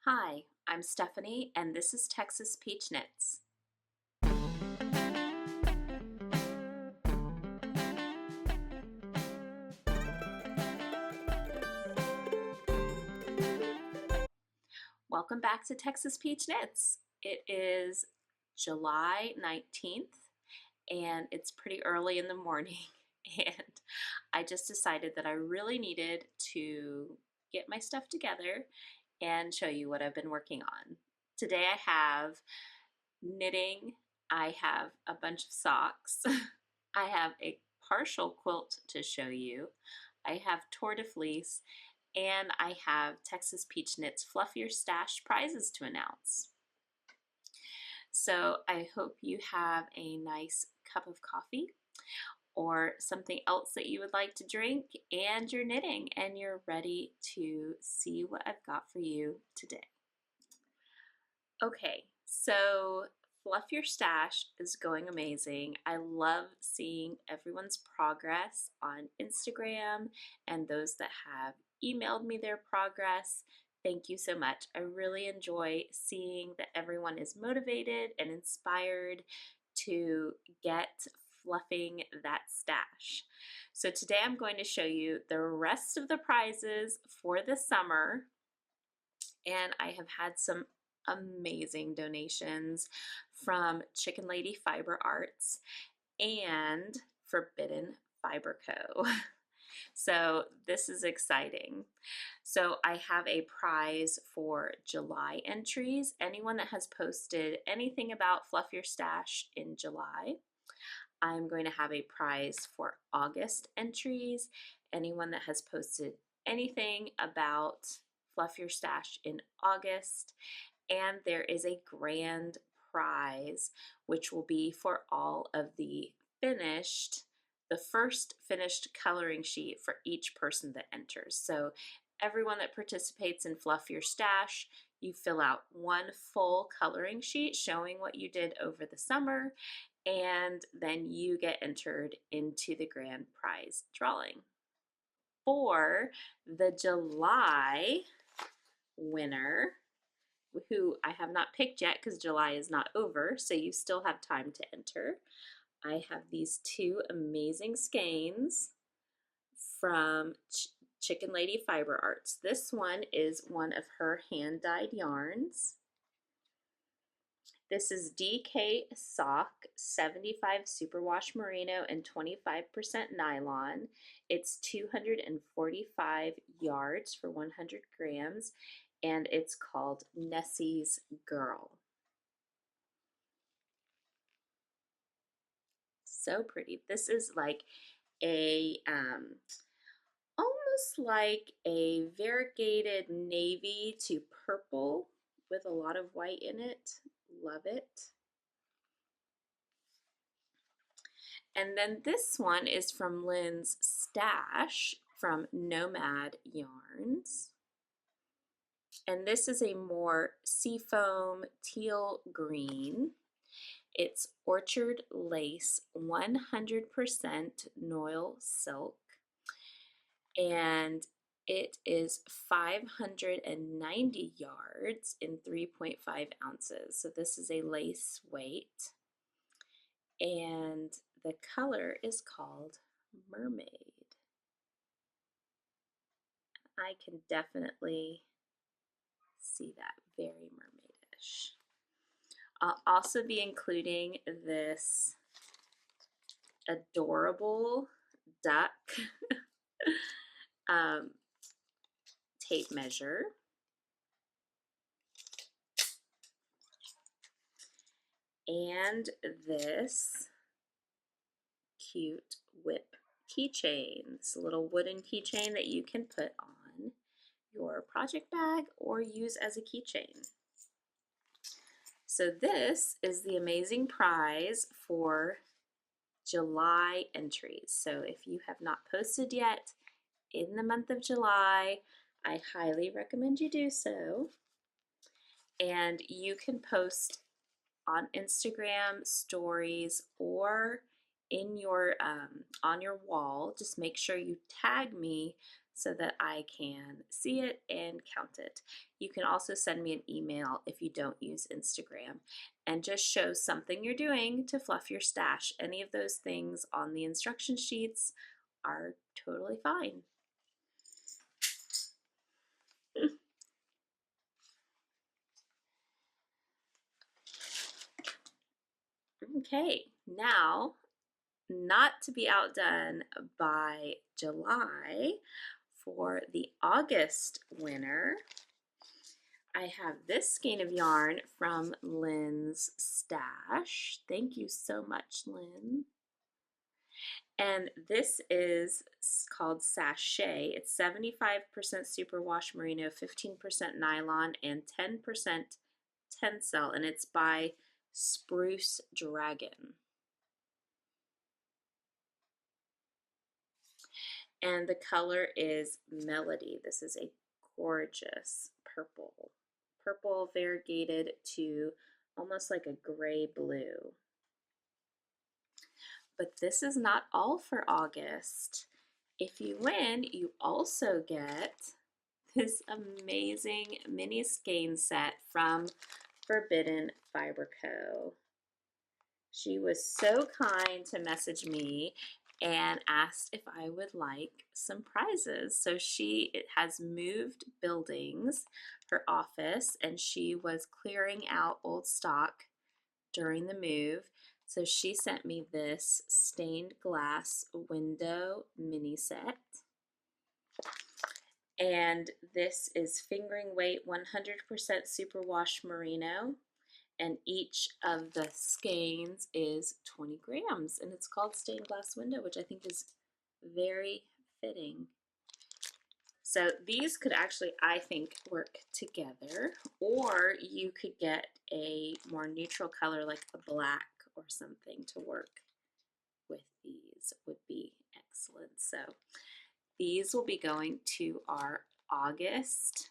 Hi, I'm Stephanie, and this is Texas Peach Knits. Welcome back to Texas Peach Knits. It is July 19th, and it's pretty early in the morning, and I just decided that I really needed to get my stuff together and show you what I've been working on. Today I have knitting, I have a bunch of socks, I have a partial quilt to show you, I have Tour de Fleece, and I have Texas Peach Knits Fluff Your Stash prizes to announce. So I hope you have a nice cup of coffee or something else that you would like to drink, and you're knitting and you're ready to see what I've got for you today. Okay, so Fluff Your Stash is going amazing. I love seeing everyone's progress on Instagram and those that have emailed me their progress. Thank you so much. I really enjoy seeing that everyone is motivated and inspired to get fluffing that stash. So today I'm going to show you the rest of the prizes for the summer, and I have had some amazing donations from Chicken Lady Fiber Arts and Forbidden Fiber Co. So this is exciting. So I have a prize for July entries. Anyone that has posted anything about Fluff Your Stash in July. I'm going to have a prize for August entries. Anyone that has posted anything about Fluff Your Stash in August. And there is a grand prize, which will be for all of the first finished coloring sheet for each person that enters. So everyone that participates in Fluff Your Stash, you fill out one full coloring sheet showing what you did over the summer, and then you get entered into the grand prize drawing. For the July winner, who I have not picked yet because July is not over, so you still have time to enter, I have these two amazing skeins from Chicken Lady Fiber Arts. This one is one of her hand-dyed yarns. This is DK Sock 75 Superwash Merino and 25% nylon. It's 245 yards for 100 grams, and it's called Nessie's Girl. So pretty. This is like a almost like a variegated navy to purple with a lot of white in it. Love it. And then this one is from Lynn's Stash from Nomad Yarns. And this is a more seafoam teal green. It's Orchard Lace 100% Noil Silk. And it is 590 yards in 3.5 ounces. So this is a lace weight. And the color is called Mermaid. I can definitely see that, very mermaidish. I'll also be including this adorable duck tape measure. And this cute whip keychain. It's a little wooden keychain that you can put on your project bag or use as a keychain. So this is the amazing prize for July entries. So if you have not posted yet in the month of July, I highly recommend you do so. And you can post on Instagram stories or in your on your wall. Just make sure you tag me so that I can see it and count it. You can also send me an email if you don't use Instagram and just show something you're doing to fluff your stash. Any of those things on the instruction sheets are totally fine. Okay, now, not to be outdone by July, for the August winner, I have this skein of yarn from Lynn's stash. Thank you so much, Lynn. And this is called Sachet. It's 75% superwash merino, 15% nylon, and 10% tencel, and it's by Spruce Dragon. And the color is Melody. This is a gorgeous purple. Purple variegated to almost like a gray blue. But this is not all for August. If you win, you also get this amazing mini skein set from Forbidden Fiber Co. She was so kind to message me and asked if I would like some prizes. So she has moved buildings, her office, and she was clearing out old stock during the move. So she sent me this stained glass window mini set. And this is fingering weight 100% superwash merino. And each of the skeins is 20 grams, and it's called stained glass window, which I think is very fitting. So these could actually, I think, work together, or you could get a more neutral color like a black or something to work with. These would be excellent. So these will be going to our August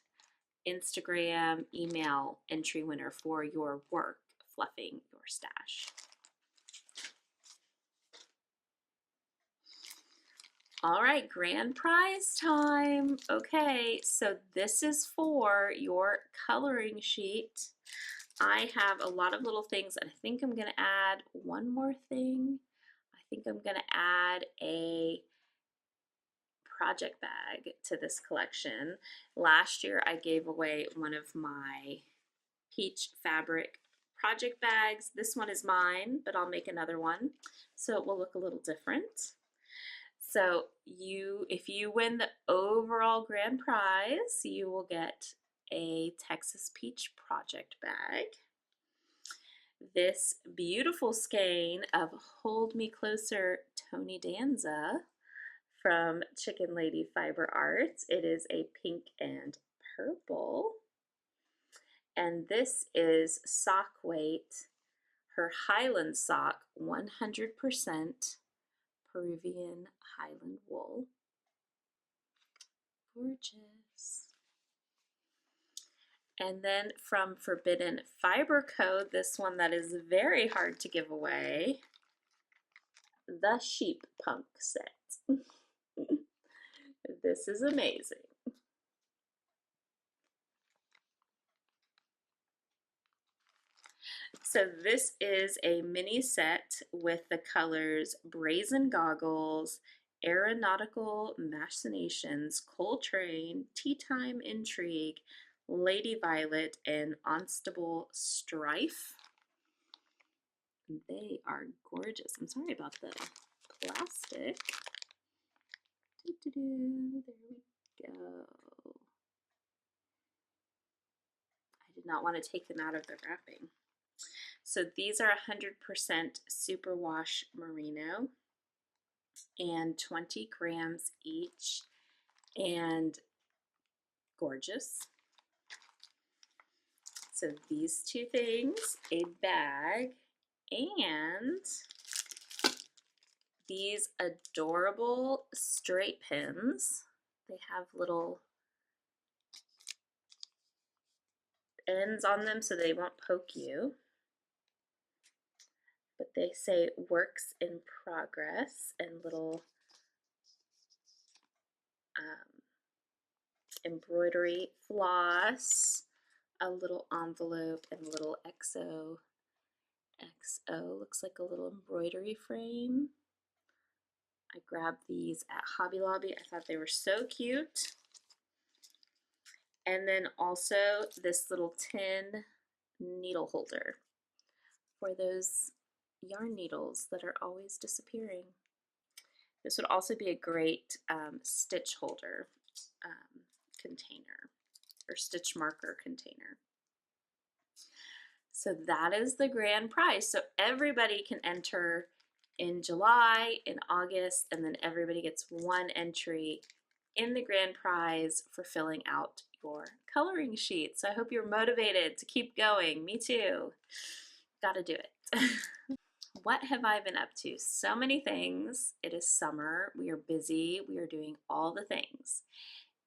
Instagram email entry winner for your work fluffing your stash. All right, grand prize time. Okay, so this is for your coloring sheet. I have a lot of little things. I think I'm going to add one more thing. I think I'm going to add a project bag to this collection. Last year I gave away one of my peach fabric project bags. This one is mine, but I'll make another one so it will look a little different. So if you win the overall grand prize, you will get a Texas peach project bag, this beautiful skein of Hold Me Closer Tony Danza from Chicken Lady Fiber Arts. It is a pink and purple. And this is sock weight, her Highland sock, 100% Peruvian Highland wool. Gorgeous. And then from Forbidden Fiber Co., this one that is very hard to give away, the Sheep Punk set. This is amazing. So this is a mini set with the colors Brazen Goggles, Aeronautical Machinations, Coltrane, Tea Time Intrigue, Lady Violet, and Unstable Strife. They are gorgeous. I'm sorry about the plastic. There we go. I did not want to take them out of their wrapping. So these are 100% superwash merino and 20 grams each, and gorgeous. So these two things, a bag, and these adorable straight pins. They have little ends on them so they won't poke you. But they say works in progress and little embroidery floss, a little envelope, and a little XO looks like a little embroidery frame. I grabbed these at Hobby Lobby. I thought they were so cute. And then also this little tin needle holder for those yarn needles that are always disappearing. This would also be a great stitch holder container or stitch marker container. So that is the grand prize. So everybody can enter in July, in August, and then everybody gets one entry in the grand prize for filling out your coloring sheet. So I hope you're motivated to keep going. Me too. Gotta do it. What have I been up to? So many things. It is summer. We are busy. We are doing all the things.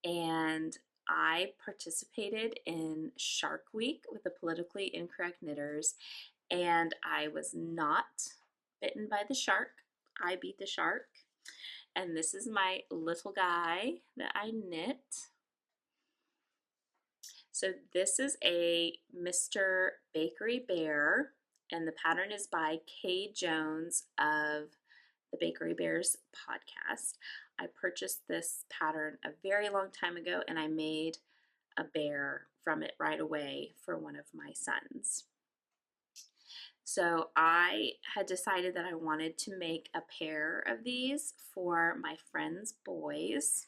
And I participated in Shark Week with the Politically Incorrect Knitters, and I was not bitten by the shark. I beat the shark. And this is my little guy that I knit. So this is a Mr. Bakery Bear, and the pattern is by Kay Jones of the Bakery Bears podcast. I purchased this pattern a very long time ago, and I made a bear from it right away for one of my sons. So I had decided that I wanted to make a pair of these for my friend's boys.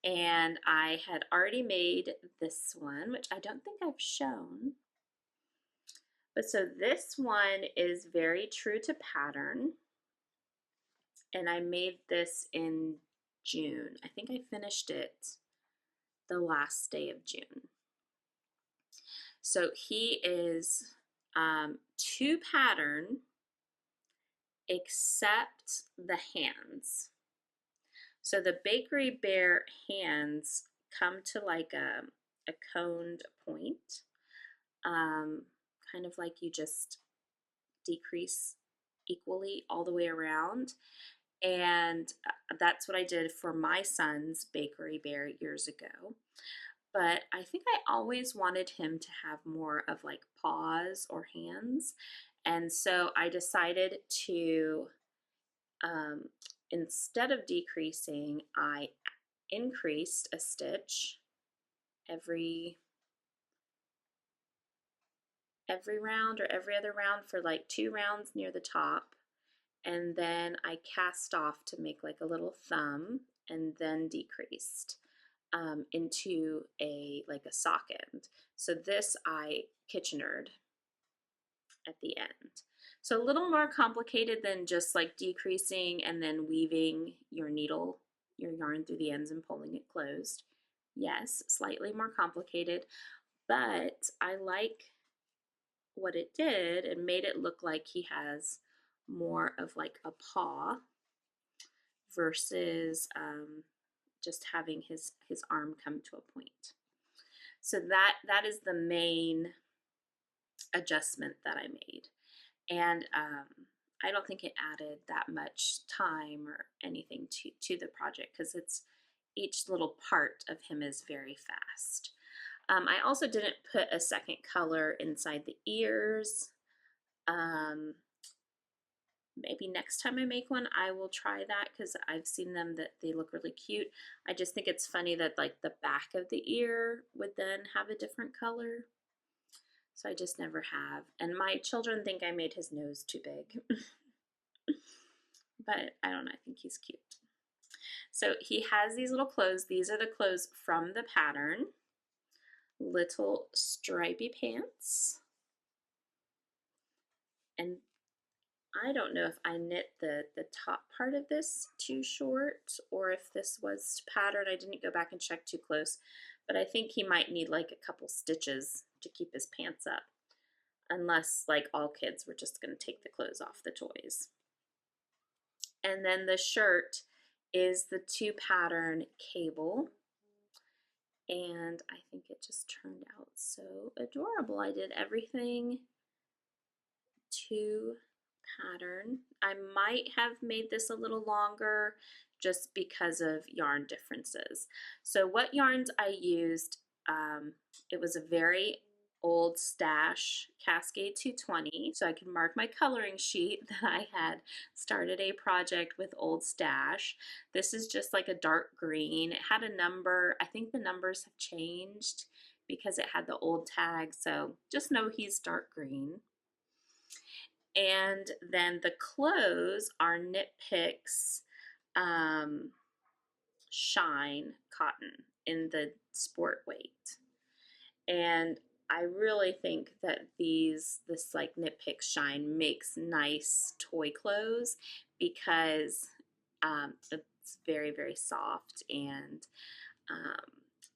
And I had already made this one, which I don't think I've shown. But so this one is very true to pattern. And I made this in June. I think I finished it the last day of June. So he is to pattern except the hands. So the Bakery Bear hands come to like a coned point, kind of like you just decrease equally all the way around. And that's what I did for my son's Bakery Bear years ago. But I think I always wanted him to have more of like paws or hands. And so I decided to, instead of decreasing, I increased a stitch every round or every other round for like 2 rounds near the top. And then I cast off to make like a little thumb and then decreased into like a sock end. So this I Kitchenered at the end. So a little more complicated than just like decreasing and then weaving your yarn through the ends and pulling it closed. Yes, slightly more complicated, but I like what it did. It made it look like he has more of like a paw versus just having his arm come to a point. So that is the main adjustment that I made. And I don't think it added that much time or anything to the project because each little part of him is very fast. I also didn't put a second color inside the ears. Maybe next time I make one, I will try that because I've seen them that they look really cute. I just think it's funny that like the back of the ear would then have a different color. So I just never have. And my children think I made his nose too big. But I don't know, I think he's cute. So he has these little clothes. These are the clothes from the pattern. Little stripy pants. And I don't know if I knit the top part of this too short or if this was pattern. I didn't go back and check too close, but I think he might need like a couple stitches to keep his pants up, unless like all kids were just going to take the clothes off the toys. And then the shirt is the to pattern cable, and I think it just turned out so adorable. I did everything to pattern. I might have made this a little longer just because of yarn differences. So what yarns I used, it was a very old stash Cascade 220, so I can mark my coloring sheet that I had started a project with old stash. This is just like a dark green. It had a number. I think the numbers have changed because it had the old tag, so just know he's dark green. And then the clothes are Knit Picks Shine Cotton in the sport weight. And I really think that this like Knit Picks Shine makes nice toy clothes because it's very, very soft, and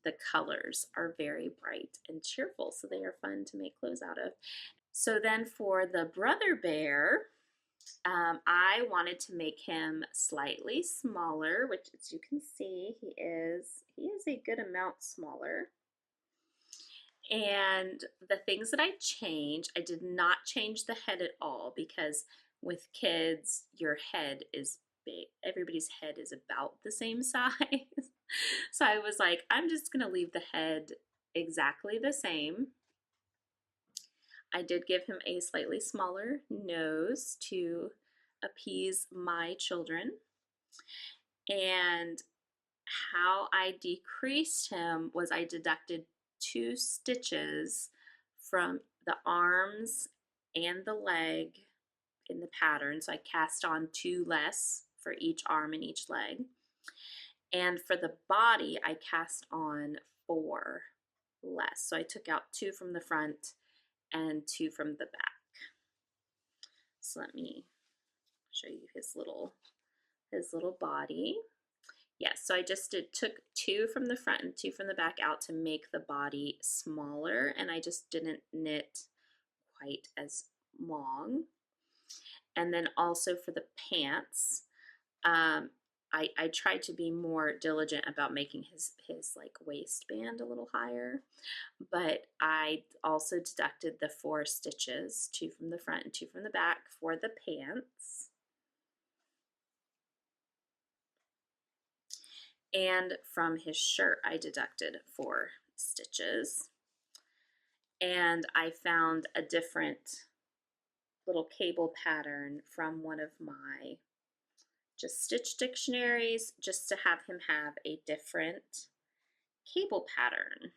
the colors are very bright and cheerful, so they are fun to make clothes out of. So then for the brother bear, I wanted to make him slightly smaller, which as you can see, he is a good amount smaller. And the things that I changed, I did not change the head at all, because with kids, your head is big. Everybody's head is about the same size. So I was like, I'm just gonna leave the head exactly the same. I did give him a slightly smaller nose to appease my children. And how I decreased him was I deducted 2 stitches from the arms and the leg in the pattern. So I cast on 2 less for each arm and each leg. And for the body, I cast on 4 less. So I took out 2 from the front and 2 from the back. So let me show you his little body. Yes, so I just took 2 from the front and 2 from the back out to make the body smaller, and I just didn't knit quite as long. And then also for the pants, I tried to be more diligent about making his like waistband a little higher, but I also deducted the 4 stitches, 2 from the front and 2 from the back for the pants. And from his shirt, I deducted 4 stitches. And I found a different little cable pattern from one of my just stitch dictionaries, just to have him have a different cable pattern.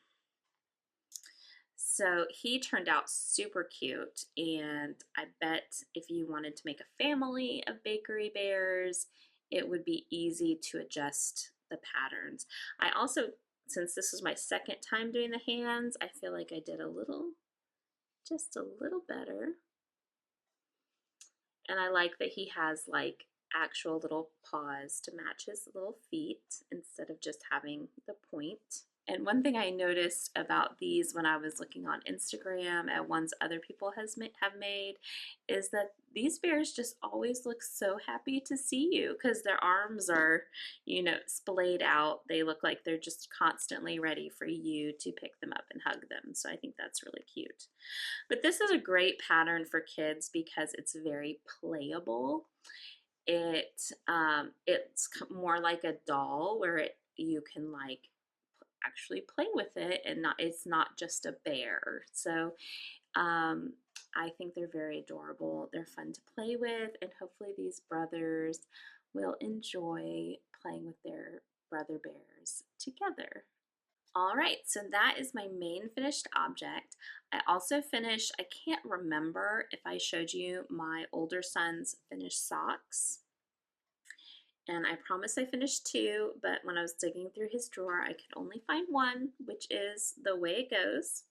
So he turned out super cute, and I bet if you wanted to make a family of bakery bears, it would be easy to adjust the patterns. I also, since this was my second time doing the hands, I feel like I did just a little better. And I like that he has like actual little paws to match his little feet instead of just having the point. And one thing I noticed about these when I was looking on Instagram at ones other people have made is that these bears just always look so happy to see you, because their arms are, you know, splayed out. They look like they're just constantly ready for you to pick them up and hug them. So I think that's really cute. But this is a great pattern for kids because it's very playable. It's more like a doll where you can like actually play with it, and it's not just a bear. So I think they're very adorable. They're fun to play with, and hopefully these brothers will enjoy playing with their brother bears together. All right, so that is my main finished object. I also finished, I can't remember if I showed you my older son's finished socks. And I promise I finished 2, but when I was digging through his drawer, I could only find 1, which is The Way It Goes.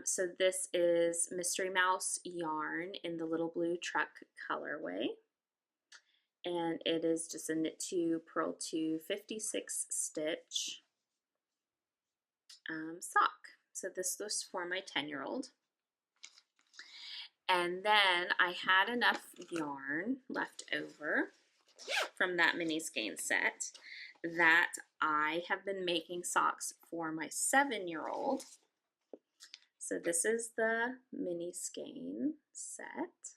So this is Mystery Mouse yarn in the little blue truck colorway. And it is just a knit 2, purl 2, 56 stitch sock. So this was for my 10-year-old. And then I had enough yarn left over from that mini skein set that I have been making socks for my 7-year-old. So this is the mini skein set.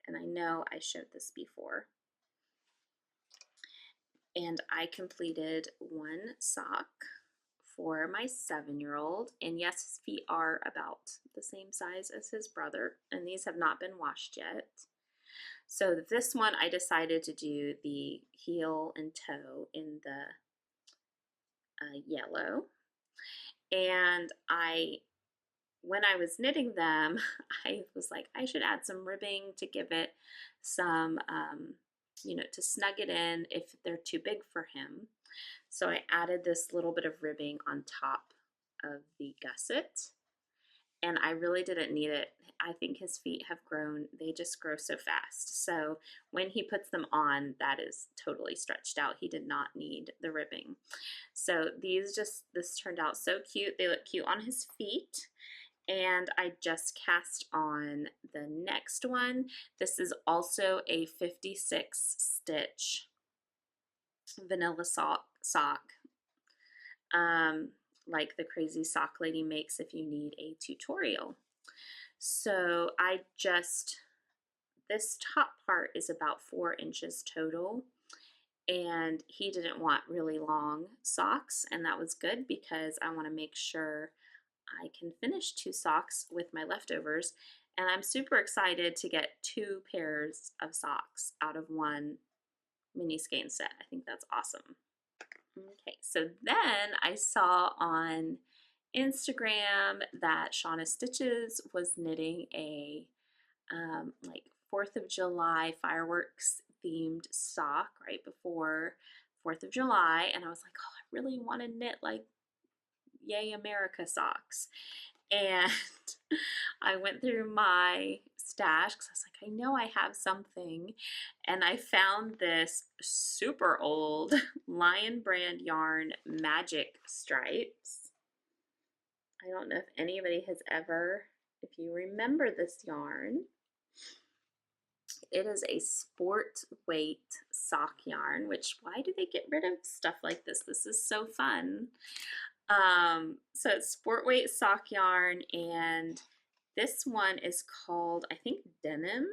and I know I showed this before. And I completed one sock for my 7-year-old, and yes, his feet are about the same size as his brother, and these have not been washed yet. So this one I decided to do the heel and toe in the yellow, and when I was knitting them, I was like, I should add some ribbing to give it some, to snug it in if they're too big for him. So I added this little bit of ribbing on top of the gusset, and I really didn't need it. I think his feet have grown, they just grow so fast. So when he puts them on, that is totally stretched out. He did not need the ribbing. So this turned out so cute. They look cute on his feet. And I just cast on the next one. This is also a 56 stitch vanilla sock, like the Crazy Sock Lady makes if you need a tutorial. So this top part is about 4 inches total, and he didn't want really long socks, and that was good because I want to make sure I can finish 2 socks with my leftovers, and I'm super excited to get 2 pairs of socks out of one mini skein set. I think that's awesome. Okay, so then I saw on Instagram that Shauna Stitches was knitting a like 4th of July fireworks themed sock right before 4th of July, and I was like, oh, I really want to knit like Yay America socks. And I went through my stash because I was like, I know I have something, and I found this super old Lion Brand yarn Magic Stripes. I don't know if anybody has if you remember this yarn. It is a sport weight sock yarn, which why do they get rid of stuff like this? This is so fun. So it's sport weight sock yarn, and this one is called, I think, Denim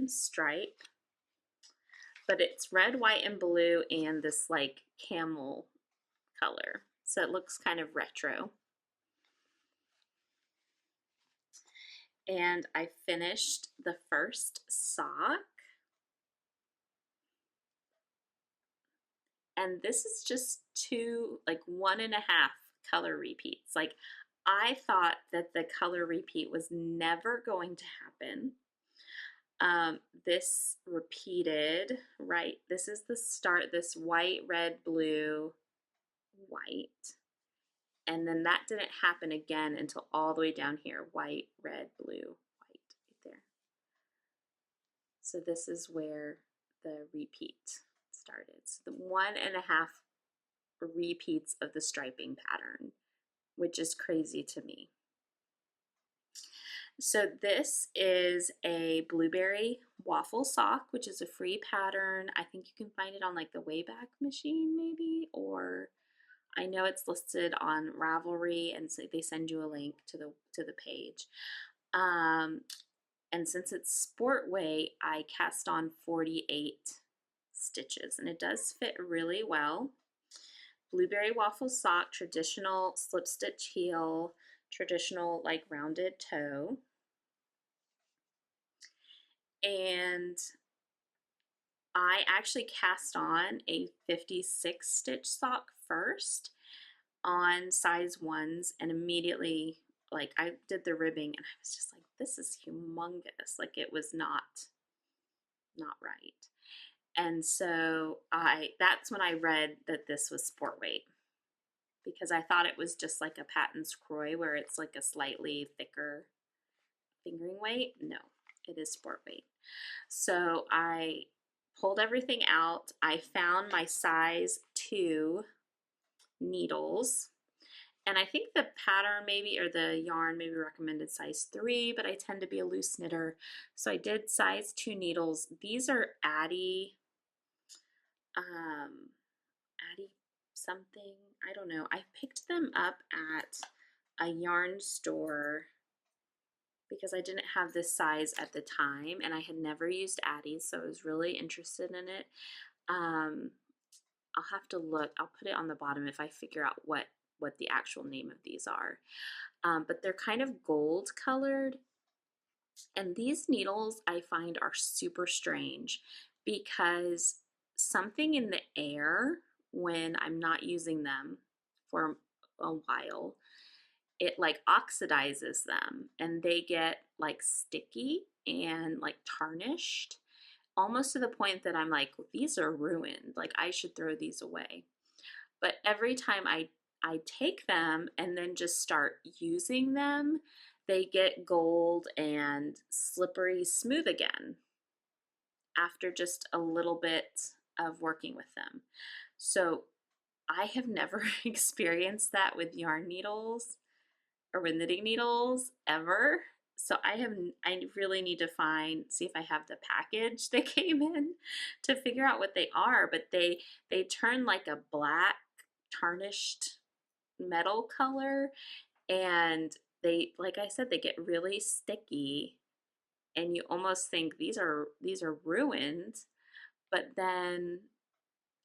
Stripe, but it's red, white, and blue, and this like camel color. So it looks kind of retro. And I finished the first sock. And this is just 1.5 color repeats. Like, I thought that the color repeat was never going to happen. This repeated, right? This is the start, this white, red, blue, white. And then that didn't happen again until all the way down here. White, red, blue, white, right there. So this is where the repeat started. So the 1.5 repeats of the striping pattern, which is crazy to me. So this is a blueberry waffle sock, which is a free pattern. I think you can find it on like the Wayback Machine maybe, or I know it's listed on Ravelry, and so they send you a link to the page. And since it's sport weight, I cast on 48 stitches, and it does fit really well. Blueberry waffle sock, traditional slip stitch heel, traditional like rounded toe. And I actually cast on a 56 stitch sock first on size 1s, and immediately I did the ribbing and I was just like, this is humongous. Like, it was not right. And so that's when I read that this was sport weight, because I thought it was just like a Patton's Croy where it's like a slightly thicker fingering weight. No, it is sport weight. So I pulled everything out. I found my size 2 needles, and I think the pattern maybe, or the yarn maybe recommended size 3, but I tend to be a loose knitter, so I did size 2 needles. These are Addy something, I don't know. I picked them up at a yarn store because I didn't have this size at the time and I had never used Addie's, so I was really interested in it. I'll have to look. I'll put it on the bottom if I figure out what the actual name of these are. But they're kind of gold colored. And these needles I find are super strange because something in the air when I'm not using them for a while, it like oxidizes them and they get like sticky and like tarnished, almost to the point that I'm like, these are ruined. Like I should throw these away. But every time I take them and then just start using them, they get gold and slippery smooth again after just a little bit of working with them. So I have never experienced that with yarn needles or with knitting needles ever. So I really need to see if I have the package that came in to figure out what they are, but they turn like a black tarnished metal color, and they, like I said, they get really sticky and you almost think these are ruined, but then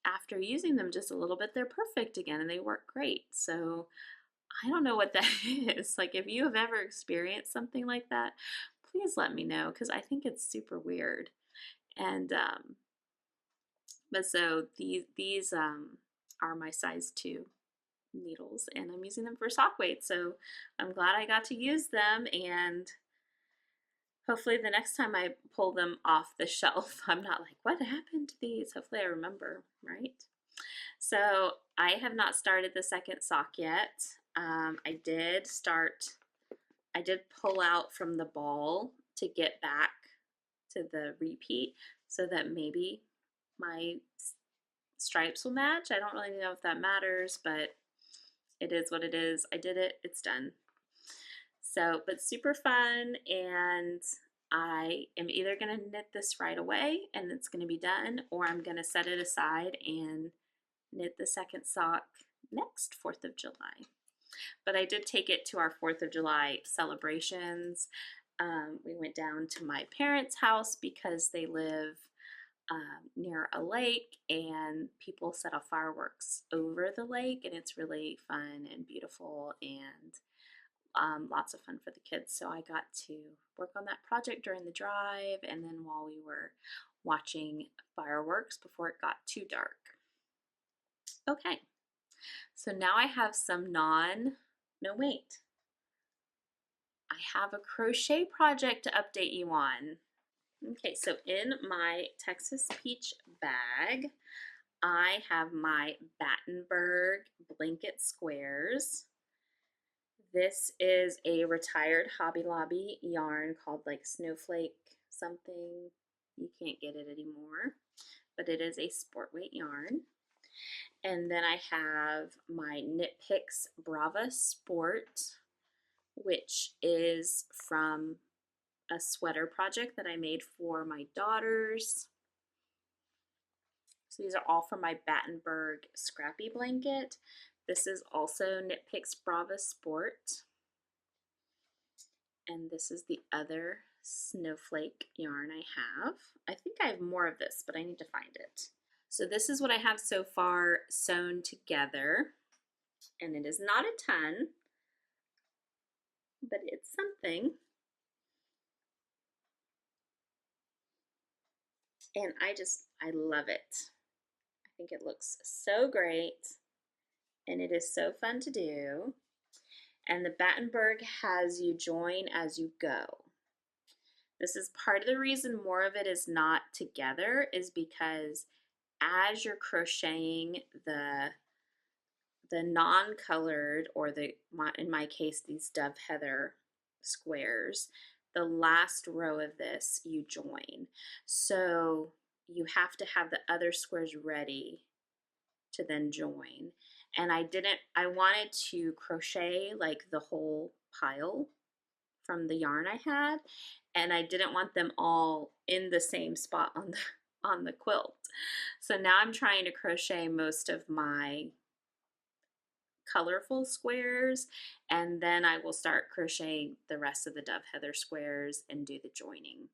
after using them just a little bit, they're perfect again and they work great. So I don't know what that is. Like if you have ever experienced something like that, please let me know because I think it's super weird. And but so these are my size 2 needles and I'm using them for sock weight. So I'm glad I got to use them, and hopefully the next time I pull them off the shelf, I'm not like, what happened to these? Hopefully I remember, right? So I have not started the second sock yet. I did pull out from the ball to get back to the repeat so that maybe my stripes will match. I don't really know if that matters, but it is what it is. I did it, it's done. So, but super fun, and I am either gonna knit this right away and it's gonna be done, or I'm gonna set it aside and knit the second sock next 4th of July. But I did take it to our 4th of July celebrations. We went down to my parents' house because they live near a lake, and people set off fireworks over the lake, and it's really fun and beautiful and lots of fun for the kids. So I got to work on that project during the drive and then while we were watching fireworks before it got too dark. Okay, so now I have some no wait. I have a crochet project to update you on. Okay, so in my Texas Peach bag, I have my Battenburg Blanket Squares. This is a retired Hobby Lobby yarn called like Snowflake something. You can't get it anymore, but it is a sport weight yarn. And then I have my Knit Picks Brava Sport, which is from a sweater project that I made for my daughters. So these are all from my Battenburg Scrappy Blanket. This is also Knit Picks Brava Sport. And this is the other snowflake yarn I have. I think I have more of this, but I need to find it. So this is what I have so far sewn together. And it is not a ton, but it's something. And I love it. I think it looks so great, and it is so fun to do. And the Battenburg has you join as you go. This is part of the reason more of it is not together, is because as you're crocheting the non-colored, or in my case these Dove Heather squares, the last row of this you join. So you have to have the other squares ready to then join. And I wanted to crochet like the whole pile from the yarn I had, and I didn't want them all in the same spot on the quilt. So now I'm trying to crochet most of my colorful squares, and then I will start crocheting the rest of the dove heather squares and do the joining.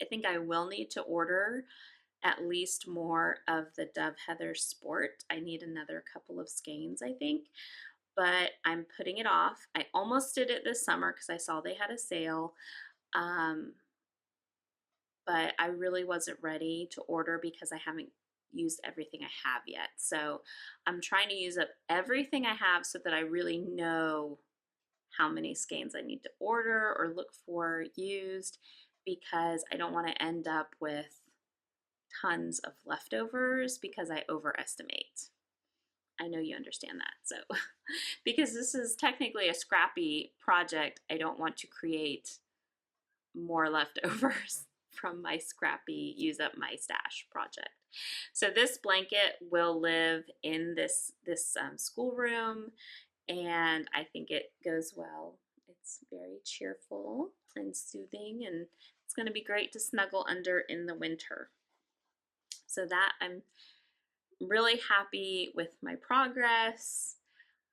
I think I will need to order at least more of the dove heather sport. I need another couple of skeins, I think, but I'm putting it off. I almost did it this summer because I saw they had a sale, but I really wasn't ready to order because I haven't used everything I have yet. So I'm trying to use up everything I have so that I really know how many skeins I need to order or look for used, because I don't want to end up with tons of leftovers because I overestimate. I know you understand that. So because this is technically a scrappy project, I don't want to create more leftovers from my scrappy use up my stash project. So this blanket will live in this schoolroom, and I think it goes well. It's very cheerful and soothing, and it's going to be great to snuggle under in the winter. So that I'm really happy with my progress.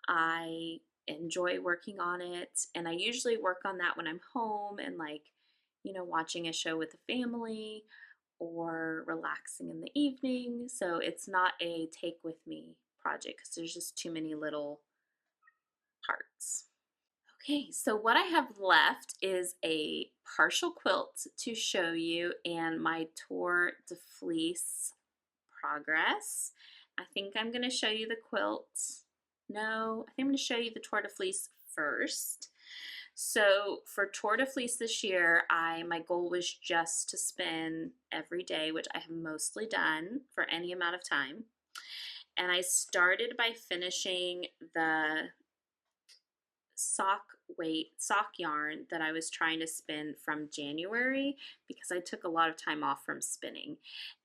I enjoy working on it, and I usually work on that when I'm home and, like, you know, watching a show with the family or relaxing in the evening. So it's not a take with me project because there's just too many little parts. Okay, so what I have left is a partial quilt to show you and my Tour de Fleece progress. I think I'm going to show you the quilt. No, I think I'm going to show you the Tour de Fleece first. So for Tour de Fleece this year, my goal was just to spin every day, which I have mostly done for any amount of time. And I started by finishing the sock yarn that I was trying to spin from January because I took a lot of time off from spinning.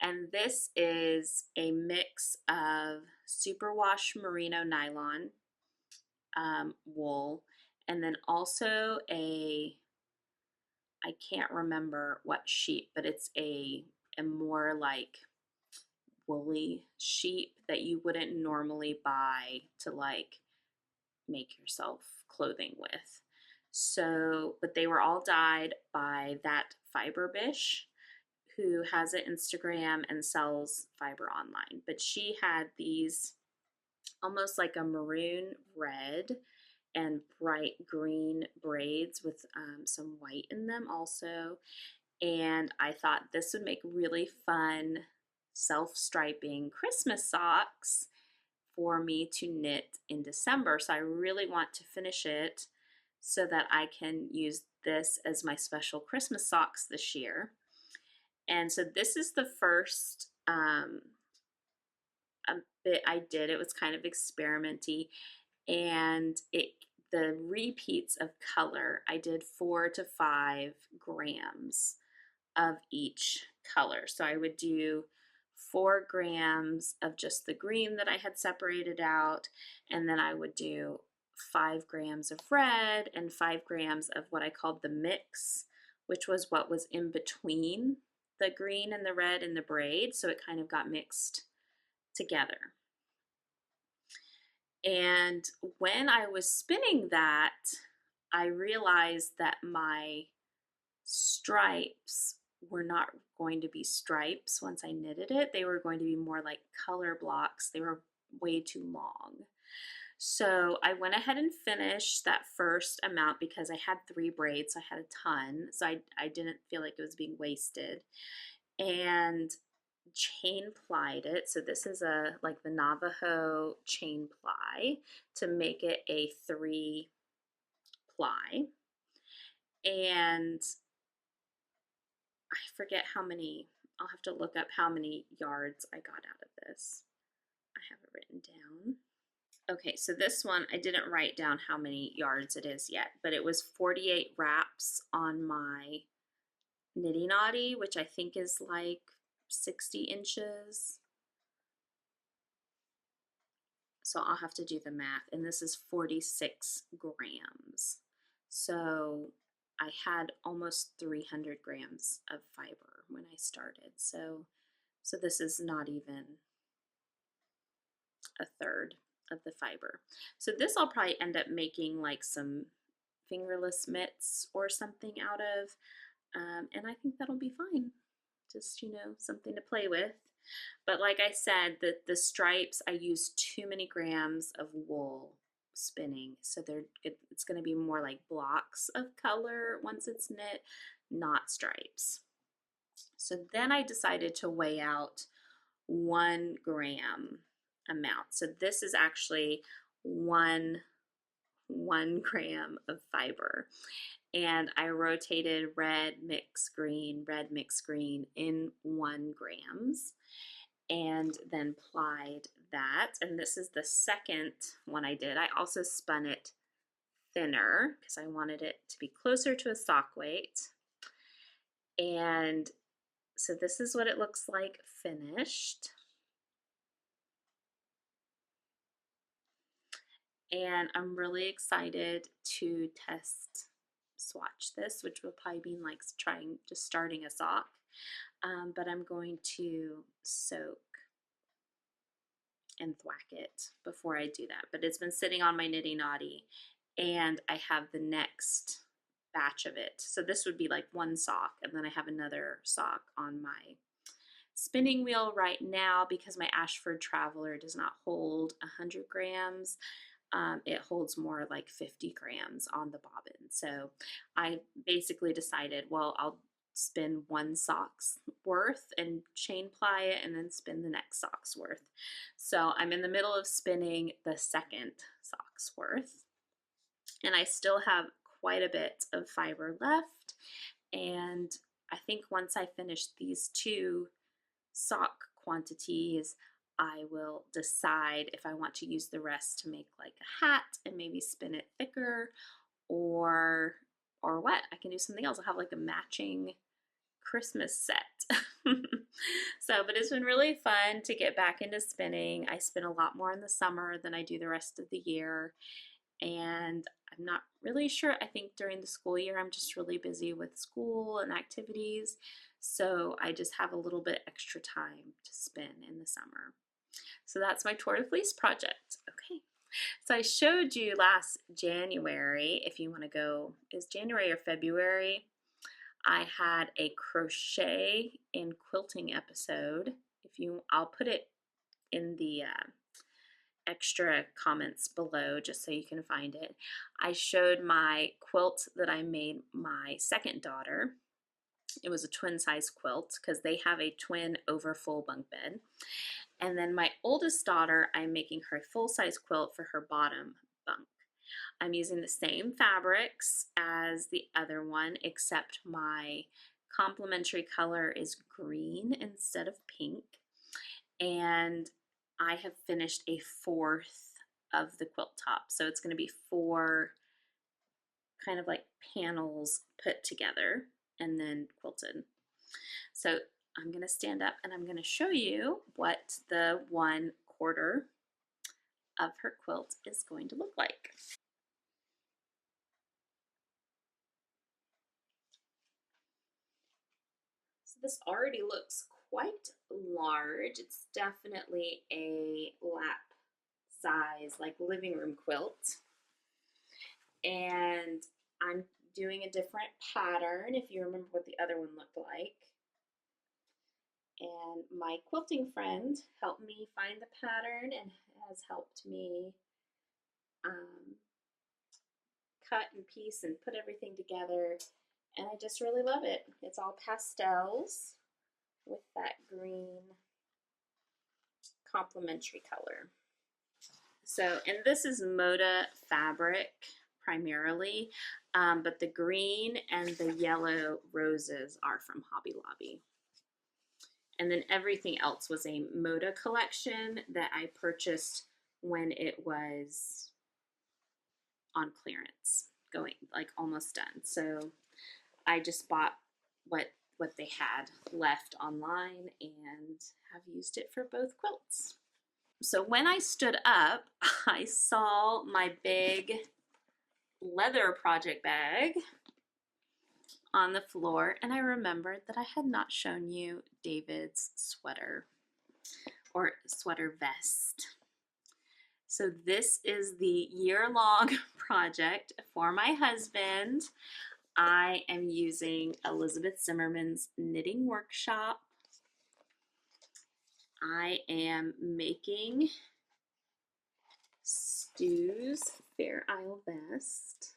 And this is a mix of superwash merino nylon wool, and then also I can't remember what sheep, but it's a more like woolly sheep that you wouldn't normally buy to like make yourself clothing with. So, but they were all dyed by that Fiber Bish, who has an Instagram and sells fiber online. But she had these almost like a maroon red and bright green braids with some white in them also. And I thought this would make really fun self-striping Christmas socks for me to knit in December. So I really want to finish it so that I can use this as my special Christmas socks this year. And so this is the first bit I did. It was kind of experimenty, and the repeats of color, I did 4 to 5 grams of each color. So I would do 4 grams of just the green that I had separated out, and then I would do 5 grams of red and 5 grams of what I called the mix, which was what was in between the green and the red and the braid, so it kind of got mixed together. And when I was spinning that, I realized that my stripes were not going to be stripes once I knitted it. They were going to be more like color blocks. They were way too long. So I went ahead and finished that first amount because I had 3 braids, so I had a ton. So I didn't feel like it was being wasted. And chain plied it. So this is like the Navajo chain ply to make it a 3 ply. And I forget how many, I'll have to look up how many yards I got out of this. I have it written down. Okay, so this one, I didn't write down how many yards it is yet, but it was 48 wraps on my Nitty Naughty, which I think is like 60 inches. So I'll have to do the math, and this is 46 grams. So I had almost 300 grams of fiber when I started. So this is not even a third of the fiber. So this I'll probably end up making like some fingerless mitts or something out of, and I think that'll be fine. Just, you know, something to play with. But like I said, the stripes, I use too many grams of wool spinning, so it's going to be more like blocks of color once it's knit, not stripes. So then I decided to weigh out 1 gram amount. So this is actually one gram of fiber. And I rotated red mixed green in 1 grams, and then plied that. And this is the second one I did. I also spun it thinner because I wanted it to be closer to a sock weight. And so this is what it looks like finished. And I'm really excited to test swatch this, which will probably be like just starting a sock. But I'm going to soak and thwack it before I do that. But it's been sitting on my Nitty Naughty, and I have the next batch of it. So this would be like 1 sock, and then I have another sock on my spinning wheel right now because my Ashford Traveler does not hold 100 grams. It holds more like 50 grams on the bobbin. So I basically decided, well, I'll spin 1 sock's worth and chain ply it and then spin the next sock's worth. So I'm in the middle of spinning the second sock's worth, and I still have quite a bit of fiber left. And I think once I finish these 2 sock quantities, I will decide if I want to use the rest to make like a hat and maybe spin it thicker, or what. I can do something else. I'll have like a matching Christmas set. So, but it's been really fun to get back into spinning. I spin a lot more in the summer than I do the rest of the year. And I'm not really sure. I think during the school year, I'm just really busy with school and activities. So I just have a little bit extra time to spin in the summer. So that's my Tour de Fleece project. Okay. So I showed you last January, if you want to go, is January or February, I had a crochet and quilting episode. I'll put it in the extra comments below just so you can find it. I showed my quilt that I made my second daughter. It was a twin size quilt because they have a twin over full bunk bed. And then my oldest daughter, I'm making her full size quilt for her bottom bunk. I'm using the same fabrics as the other one, except my complementary color is green instead of pink. And I have finished a 4th of the quilt top. So it's going to be 4 kind of like panels put together and then quilted. So I'm going to stand up and I'm going to show you what the 1/4 of her quilt is going to look like. So this already looks quite large. It's definitely a lap size, like living room quilt. And I'm doing a different pattern, if you remember what the other one looked like. And my quilting friend helped me find the pattern and has helped me cut and piece and put everything together. And I just really love it. It's all pastels with that green complementary color. So, and this is Moda fabric primarily, but the green and the yellow roses are from Hobby Lobby. And then everything else was a Moda collection that I purchased when it was on clearance, going like almost done. So I just bought what they had left online and have used it for both quilts. So when I stood up, I saw my big leather project bag on the floor, and I remembered that I had not shown you David's sweater or sweater vest. So this is the year-long project for my husband. I am using Elizabeth Zimmerman's Knitting Workshop. I am making Stu's Fair Isle vest.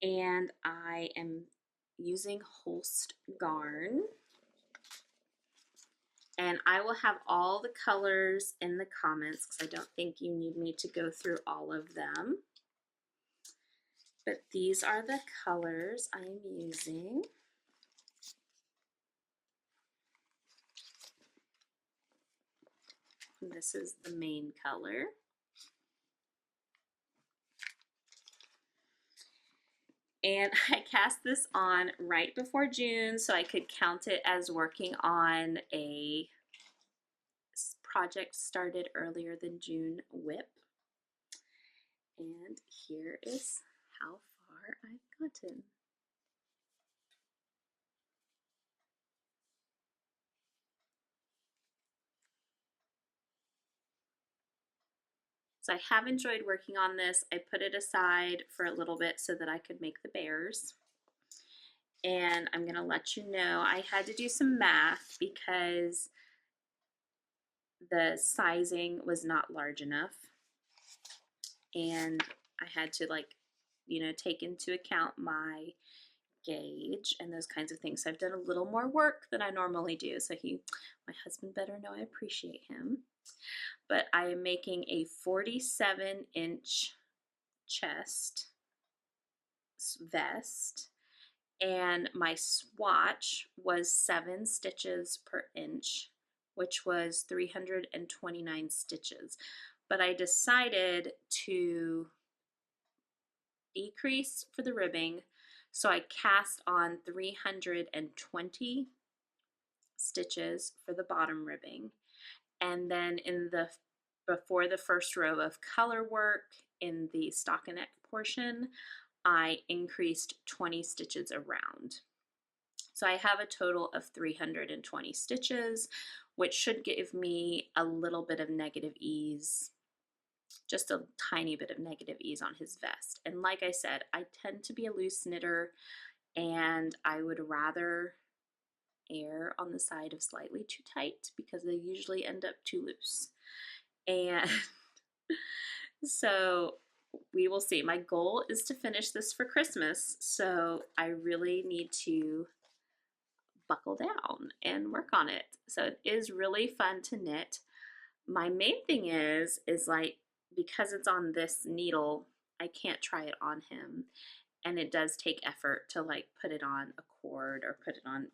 And I am using Holst yarn. And I will have all the colors in the comments because I don't think you need me to go through all of them. But these are the colors I am using. And this is the main color. And I cast this on right before June so I could count it as working on a project started earlier than June WIP. And here is how far I've gotten. So I have enjoyed working on this. I put it aside for a little bit so that I could make the bears. And I'm gonna let you know, I had to do some math because the sizing was not large enough. And I had to take into account my gauge and those kinds of things. So I've done a little more work than I normally do. So my husband better know I appreciate him. But I am making a 47-inch chest vest, and my swatch was 7 stitches per inch, which was 329 stitches. But I decided to decrease for the ribbing, so I cast on 320 stitches for the bottom ribbing, and then before the first row of color work in the stockinette portion, I increased 20 stitches around. So I have a total of 320 stitches, which should give me a little bit of negative ease, just a tiny bit of negative ease on his vest. And like I said, I tend to be a loose knitter, and I would rather err on the side of slightly too tight because they usually end up too loose. And so we will see. My goal is to finish this for Christmas, so I really need to buckle down and work on it. So it is really fun to knit. My main thing is like, because it's on this needle, I can't try it on him, and it does take effort to put it on a cord or put it on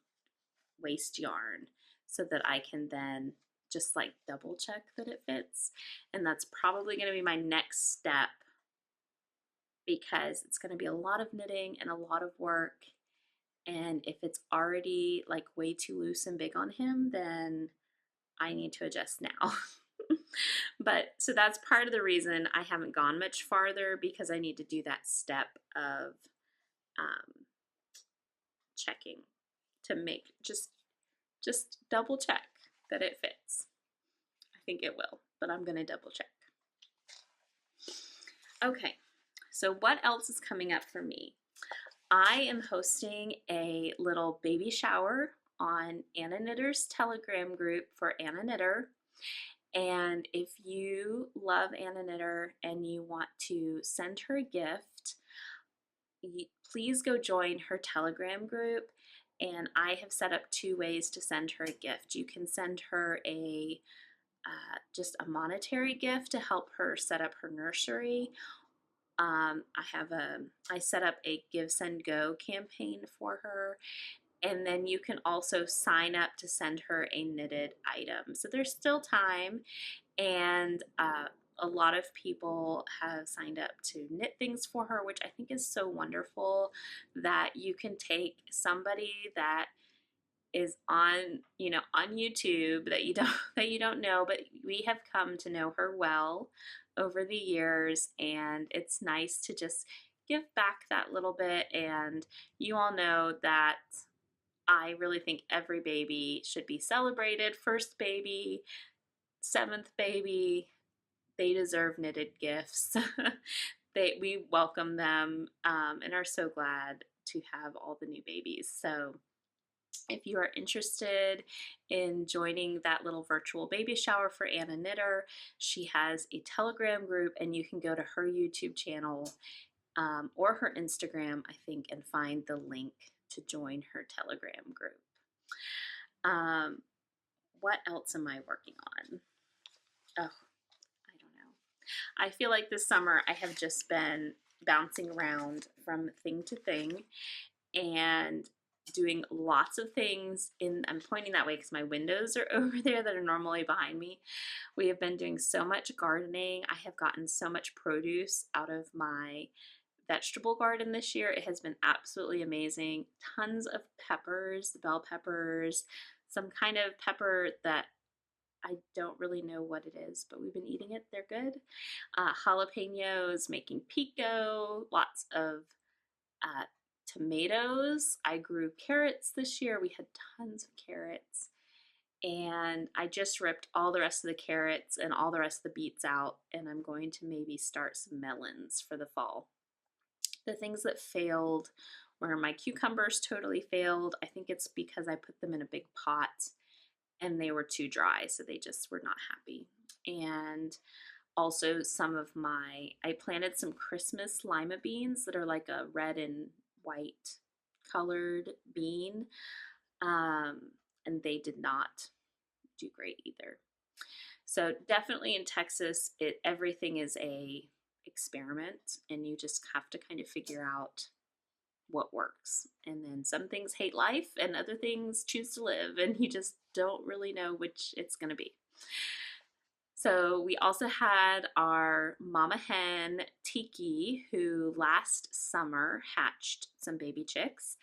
waste yarn so that I can then just double check that it fits. And that's probably going to be my next step, because it's going to be a lot of knitting and a lot of work, and if it's already way too loose and big on him, then I need to adjust now. But so that's part of the reason I haven't gone much farther, because I need to do that step of checking to make just double check that it fits. I think it will, but I'm going to double check. Okay, so what else is coming up for me? I am hosting a little baby shower on Anna Knitter's Telegram group for Anna Knitter. And if you love Anna Knitter and you want to send her a gift, please go join her Telegram group. And I have set up 2 ways to send her a gift. You can send her just a monetary gift to help her set up her nursery. I set up a Give, Send, Go campaign for her, and then you can also sign up to send her a knitted item. So there's still time, and a lot of people have signed up to knit things for her, which I think is so wonderful, that you can take somebody that is on YouTube that you don't know, but we have come to know her well over the years, and it's nice to just give back that little bit. And you all know that I really think every baby should be celebrated. First baby, seventh baby, they deserve knitted gifts. We welcome them and are so glad to have all the new babies. So if you are interested in joining that little virtual baby shower for Anna Knitter, she has a Telegram group, and you can go to her YouTube channel or her Instagram, I think, and find the link to join her Telegram group. What else am I working on? Oh, I don't know. I feel like this summer I have just been bouncing around from thing to thing and doing lots of things I'm pointing that way because my windows are over there that are normally behind me. We have been doing so much gardening. I have gotten so much produce out of my vegetable garden this year. It has been absolutely amazing. Tons of peppers, bell peppers, some kind of pepper that I don't really know what it is, but we've been eating it. They're good. Jalapenos, making pico, lots of tomatoes. I grew carrots this year. We had tons of carrots. And I just ripped all the rest of the carrots and all the rest of the beets out, and I'm going to maybe start some melons for the fall. The things that failed were my cucumbers totally failed. I think it's because I put them in a big pot and they were too dry, so they just were not happy. And also I planted some Christmas lima beans that are like a red and white colored bean, and they did not do great either. So definitely in Texas, everything is a experiment, and you just have to kind of figure out what works. And then some things hate life and other things choose to live, and you just don't really know which it's going to be. So we also had our mama hen, Tiki, who last summer hatched some baby chicks.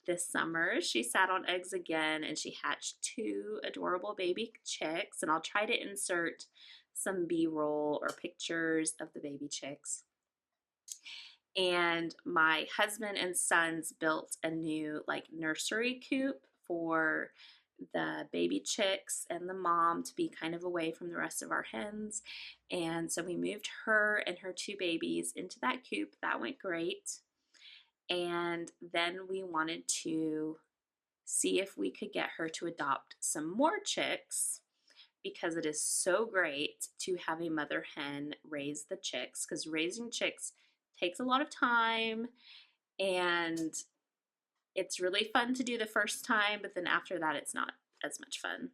This summer, she sat on eggs again, and she hatched 2 adorable baby chicks, and I'll try to insert some B-roll or pictures of the baby chicks. And my husband and sons built a new nursery coop for the baby chicks and the mom to be kind of away from the rest of our hens. And so we moved her and her 2 babies into that coop. That went great. And then we wanted to see if we could get her to adopt some more chicks, because it is so great to have a mother hen raise the chicks, because raising chicks takes a lot of time and it's really fun to do the first time, but then after that it's not as much fun.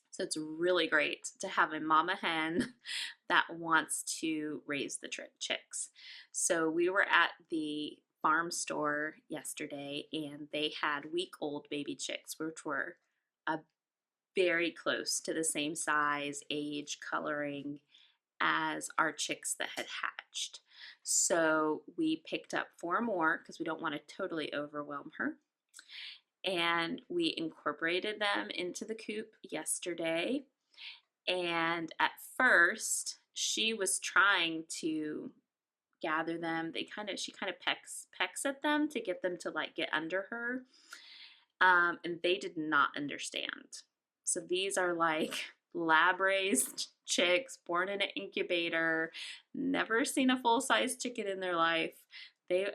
So it's really great to have a mama hen that wants to raise the chicks. So we were at the farm store yesterday, and they had week-old baby chicks, which were very close to the same size, age, coloring as our chicks that had hatched. So we picked up 4 more because we don't want to totally overwhelm her. And we incorporated them into the coop yesterday. And at first, she was trying to gather them. She kind of pecks at them to get them to get under her. And they did not understand. So these are lab raised chicks born in an incubator, never seen a full-size chicken in their life.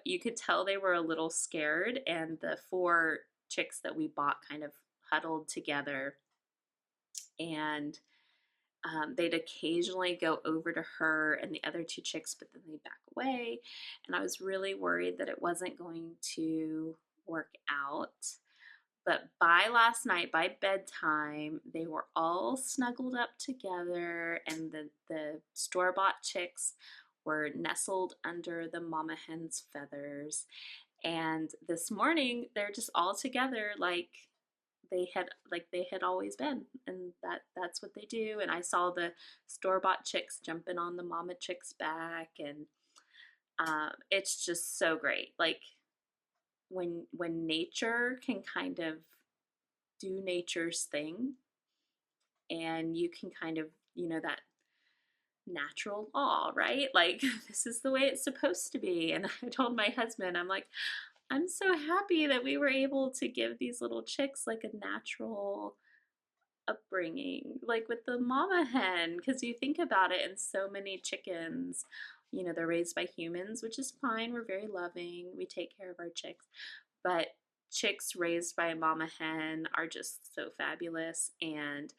You could tell they were a little scared, and the 4 chicks that we bought kind of huddled together, and they'd occasionally go over to her and the other 2 chicks, but then they'd back away, and I was really worried that it wasn't going to work out. But by last night, by bedtime, they were all snuggled up together, and the store-bought chicks were nestled under the mama hen's feathers. And this morning, they're just all together like they had always been, and that's what they do. And I saw the store-bought chicks jumping on the mama chick's back, and it's just so great. When nature can kind of do nature's thing, and you can kind of, that natural law, right? This is the way it's supposed to be. And I told my husband, I'm like, I'm so happy that we were able to give these little chicks like a natural upbringing, like with the mama hen, because you think about it, and so many chickens, you know, they're raised by humans, which is fine. We're very loving. We take care of our chicks, but chicks raised by a mama hen are just so fabulous. And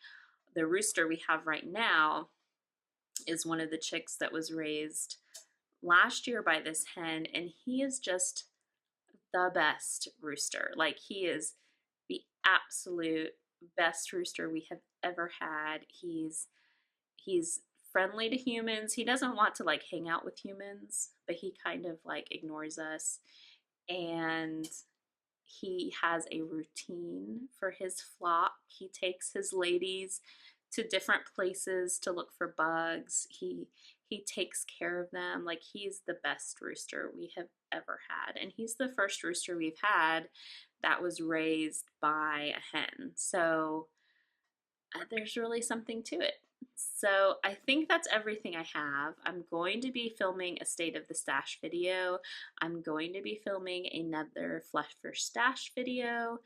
the rooster we have right now is one of the chicks that was raised last year by this hen, and he is just the best rooster. Like, he is the absolute best rooster we have ever had. He's friendly to humans. He doesn't want to like hang out with humans, but he kind of like ignores us. And he has a routine for his flock. He takes his ladies to different places to look for bugs. He takes care of them. Like, he's the best rooster we have ever had. And he's the first rooster we've had that was raised by a hen. So there's really something to it. So I think that's everything I have. I'm going to be filming a state of the stash video. I'm going to be filming another Fluff Your Stash video.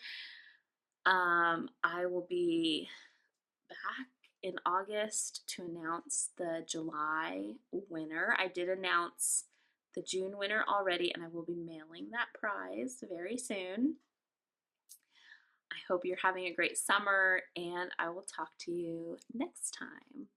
I will be back in August to announce the July winner. I did announce the June winner already, and I will be mailing that prize very soon. I hope you're having a great summer, and I will talk to you next time.